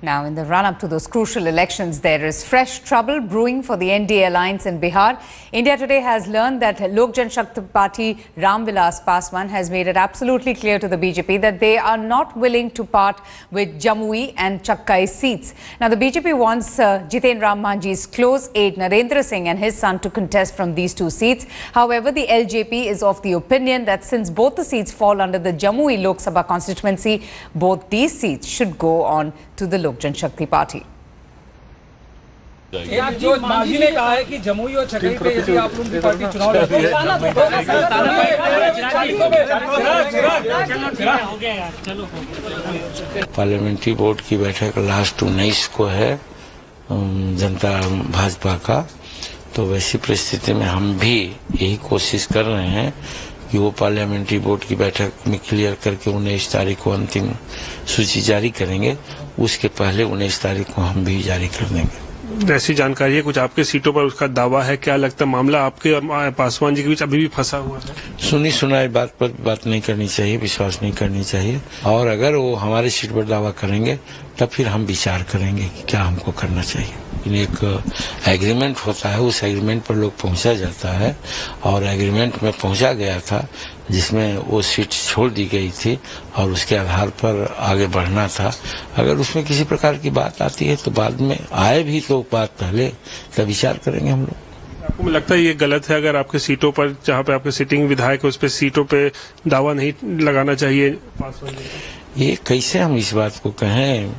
Now, in the run-up to those crucial elections, there is fresh trouble brewing for the NDA alliance in Bihar. India Today has learned that Lok Janshakti Party Ram Vilas Paswan has made it absolutely clear to the BJP that they are not willing to part with Jamui and Chakkai seats. Now, the BJP wants Jiten Ram Manjhi's close aide Narendra Singh and his son to contest from these two seats. However, the LJP is of the opinion that since both the seats fall under the Jamui Lok Sabha constituency, both these seats should go on to the Lok Janshakti Party. जो मांझी ने कहा है कि जमुई और चक्की पे यदि आप लोगों की पार्टी चुनाव लड़ती है पार्लियामेंट्री बोर्ड की बैठक लास्ट 19 को है जनता भाजपा का, तो वैसी परिस्थिति में हम भी यही कोशिश कर रहे हैं कि वो पार्लियामेंट्री बोर्ड की बैठक में क्लियर करके 19 तारीख को अंतिम सूची जारी करेंगे। उसके पहले 19 तारीख को हम भी जारी कर देंगे। ऐसी जानकारी है कुछ आपके सीटों पर उसका दावा है, क्या लगता है मामला आपके और पासवान जी के बीच अभी भी फंसा हुआ है? सुनी सुनाई बात पर बात नहीं करनी चाहिए, विश्वास नहीं करनी चाहिए, और अगर वो हमारे सीट पर दावा करेंगे तब फिर हम विचार करेंगे कि क्या हमको करना चाहिए। एक एग्रीमेंट होता है, उस एग्रीमेंट पर लोग पहुंचा जाता है और एग्रीमेंट में पहुंचा गया था जिसमें वो सीट छोड़ दी गई थी और उसके आधार पर आगे बढ़ना था। अगर उसमें किसी प्रकार की बात आती है तो बाद में आए भी तो बात पहले तब विचार करेंगे हम लोग। आपको लगता है ये गलत है अगर आपके सीटों पर जहां पे आपके सिटिंग विधायक है उस पर सीटों पे दावा नहीं लगाना चाहिए? ये कैसे हम इस बात को कहें,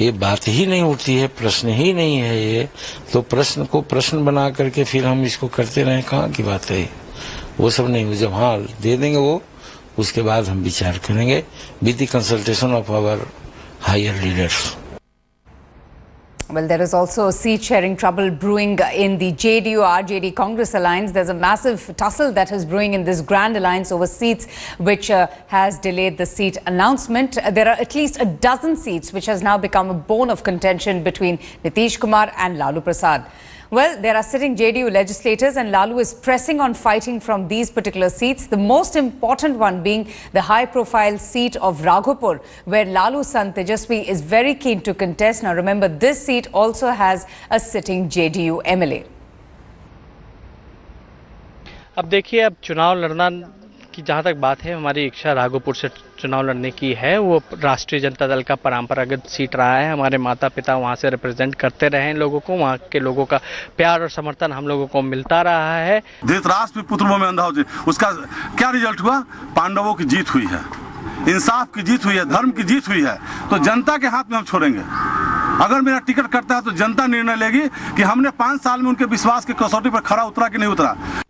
ये बात ही नहीं उठती है, प्रश्न ही नहीं है ये, तो प्रश्न को प्रश्न बना करके फिर हम इसको करते रहे, कहाँ की बात है? वो सब नहीं, जब हाँ दे देंगे वो, उसके बाद हम विचार करेंगे with the consultation of our higher leaders. Well, there is also seat sharing trouble brewing in the JDU-RJD Congress alliance. There's a massive tussle that is brewing in this grand alliance over seats, which has delayed the seat announcement. There are at least a dozen seats which has now become a bone of contention between Nitish Kumar and Lalu Prasad. Well, there are sitting JDU legislators and Lalu is pressing on fighting from these particular seats. The most important one being the high-profile seat of Raghupur, where Lalu's son Tejaswi is very keen to contest. Now, remember, this seat also has a sitting JDU MLA. अब देखिए, अब चुनाव लड़ना की जहाँ तक बात है, हमारी इच्छा राघोपुर से चुनाव लड़ने की है। वो राष्ट्रीय जनता दल का परंपरागत सीट रहा है। हमारे माता पिता वहाँ से रिप्रेजेंट करते रहे हैं लोगों को, वहाँ के लोगों का प्यार और समर्थन हम लोगों को मिलता रहा है। धृतराष्ट्र भी पुत्र में अंधा हो, उसका क्या रिजल्ट हुआ? पांडवों की जीत हुई है, इंसाफ की जीत हुई है, धर्म की जीत हुई है। तो जनता के हाथ में हम छोड़ेंगे। अगर मेरा टिकट कटता है तो जनता निर्णय लेगी कि हमने 5 साल में उनके विश्वास की कसौटी पर खरा उतरा कि नहीं उतरा।